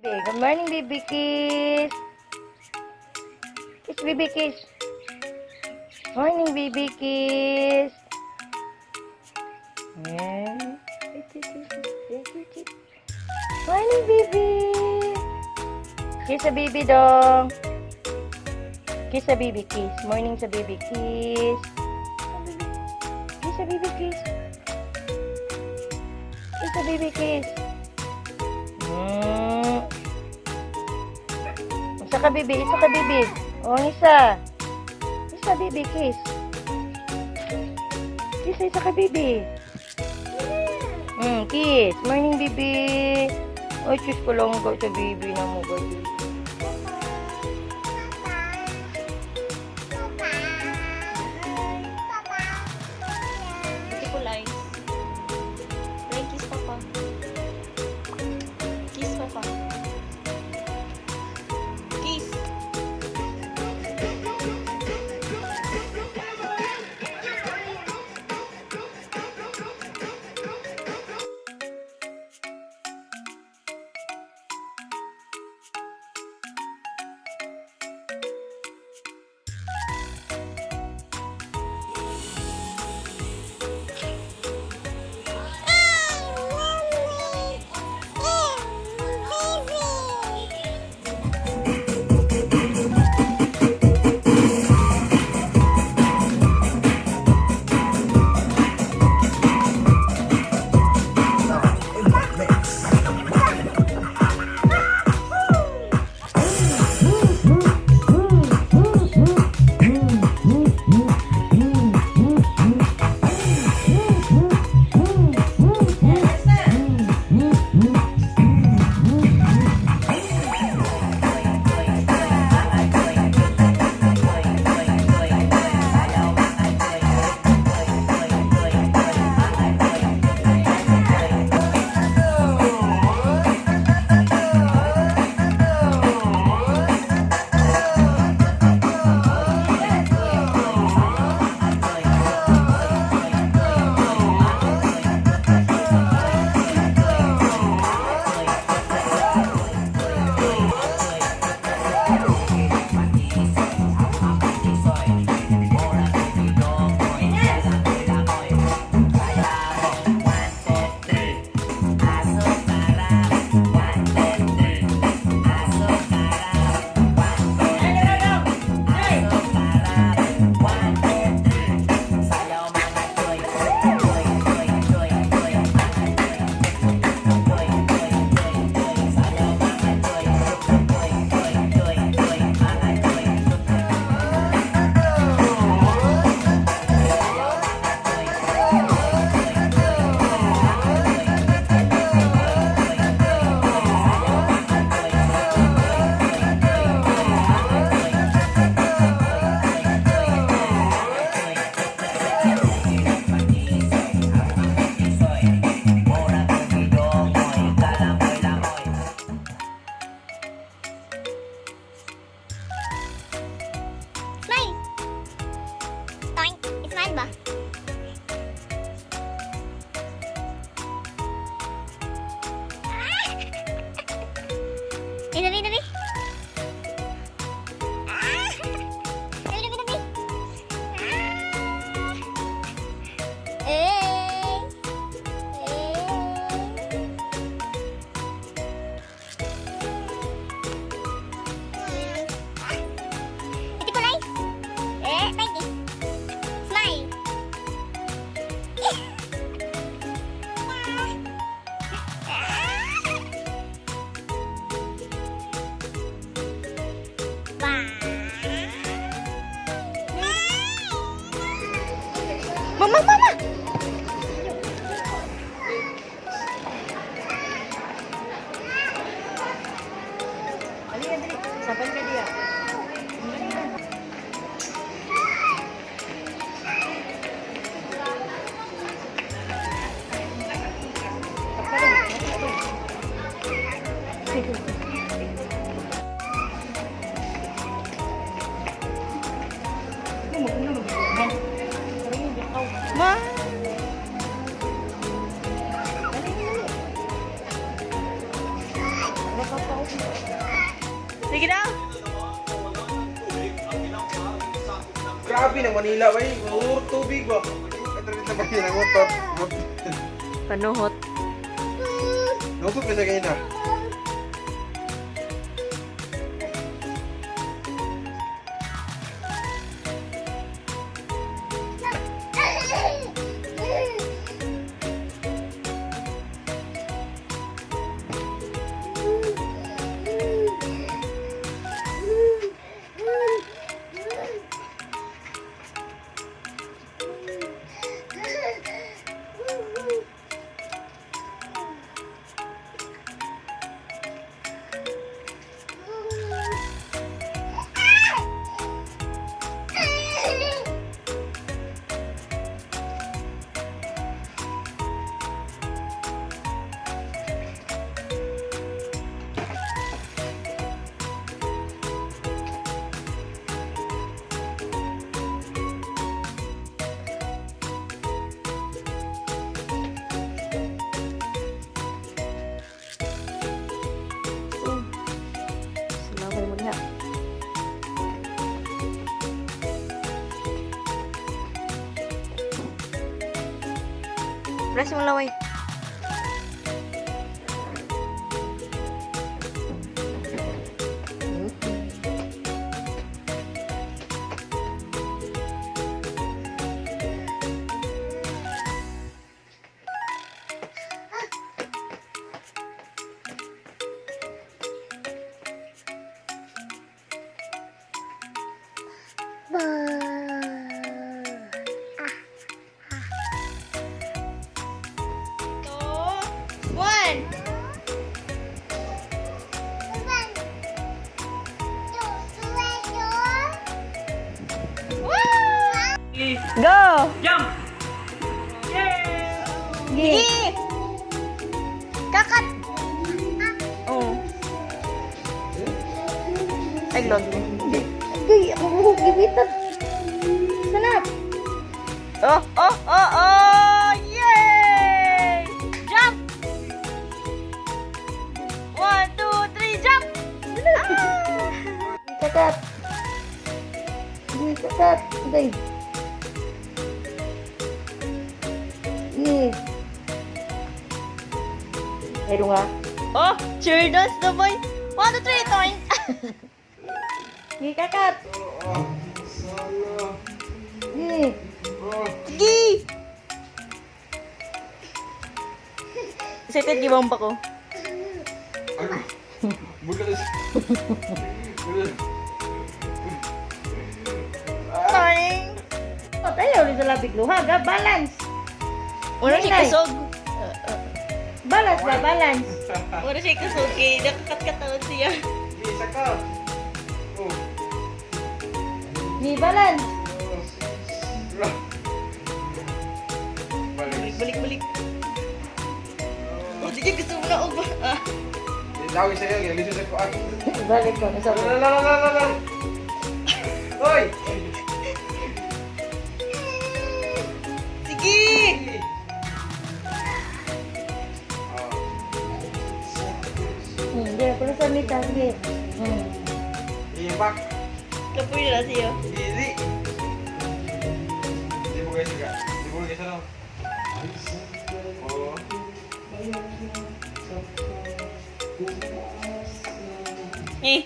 Okay, good morning, baby kiss. Kiss, baby kiss. Morning, baby kiss. Yeah. Morning, baby. Kiss sa baby dong. Kiss sa baby kiss. Morning sa baby kiss. Kiss sa baby kiss. Kiss sa baby kiss. Isa ka baby, isa ka baby. O, isa. Isa baby, kiss. Kiss, isa ka baby. Kiss. Morning baby. Ay, kiss ko lang sa baby na mo baby. Beautiful eyes. Ray, kiss papa. Kiss papa. Kiss. Smile! Toink! Smile ba? Dali, dali! Dali, dali, dali! Iti kulay! Thank you! Smile! Mama, mama! Halika, dali. Saban ka diya. Ma! Nakapaupo Sige daw. Grabe na Manila ba eh. Tubig ba? Katulad na ba yun ang utot? Panuhot. Nautot ka sa ganyan na. Sumabay mo niya. Press mo laway. Go! Jump! Gi! Kakat! Oh. Ay, log. Gay, ako buhok gibitan. Sanap! Oh, oh, oh, oh! Yay! Jump! 1, 2, 3, jump! Kakat! Gi, kakat! Gay! Gi! Meron nga. Oh, cheer dance the boy. 1, 2, 3, toing! Gi, kakat! Gi! Gi! Excited di ba ko? Ano? Bukas. Toing! Oh, tayo ulit sa labig luhag, ha? Balance! Una siya Nay. kusog. Balance ba? Balance! Una siya kusog kay nakakat-katawan siya. Isa ka. Oh. Gi, balance! Balik. Balik. Oh, sige gusto mo na og. Ah. Tawag sa'yo, ginalisod sa kuwan. Balik ko, nasa La. Hoy! Sige! Hindi, pero sa mita, sige. Ipak. Kapoy na siya. Easy. Di mo guys ka. Di mo guys ano. Oh. Eh.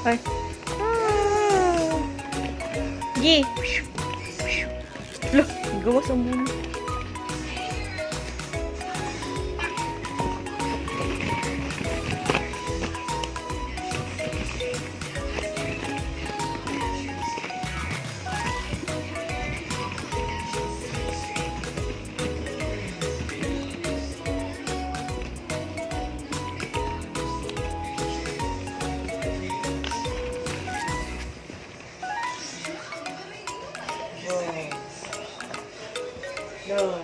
Ay. Gi. Loh, gawas ang muna. No.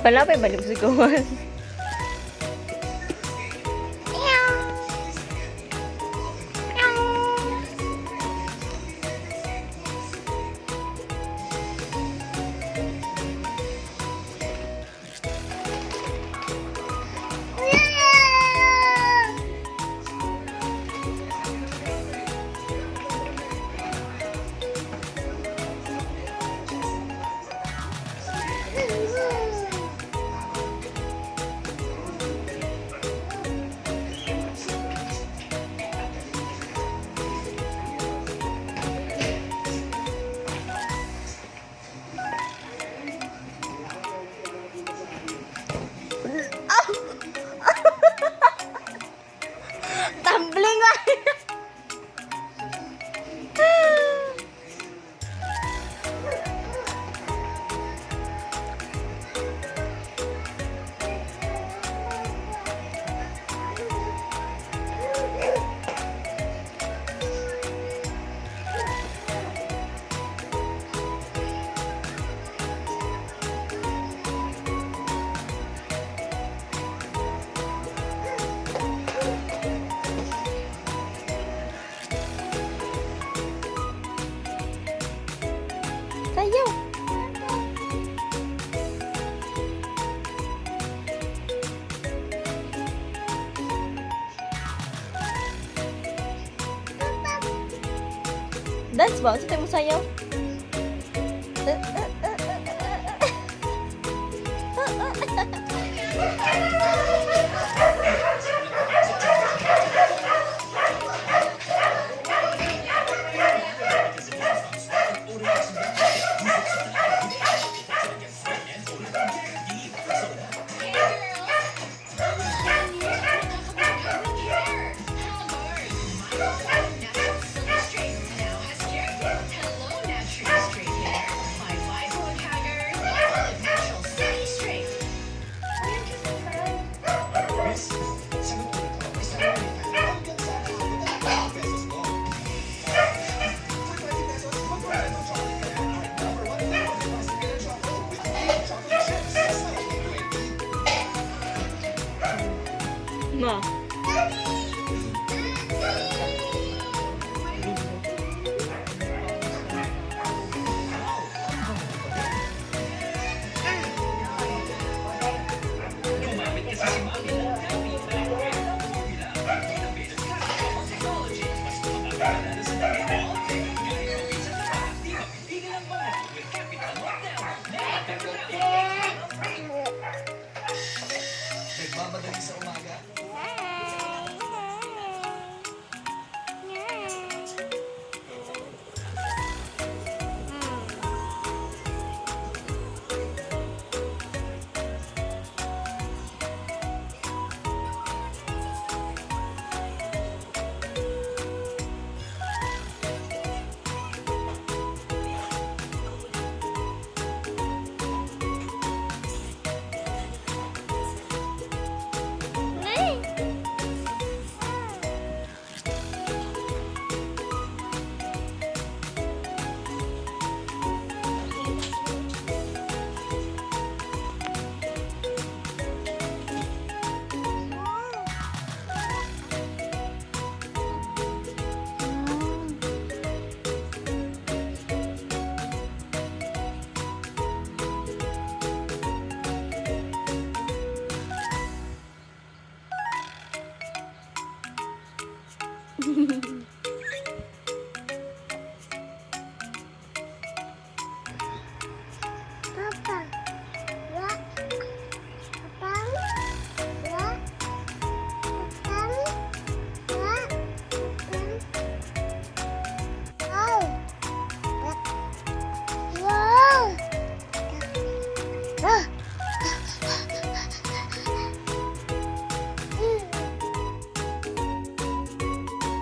Palapay balik sa gawas. Tumbling lah. Sayaw. Dance ba? Sa tayo mo sayaw? Ma. Nagmamadali sa umaga. Papa. Wa. Papang. Wa. Papang. Wa. Papang. Wow. Wow. Ah.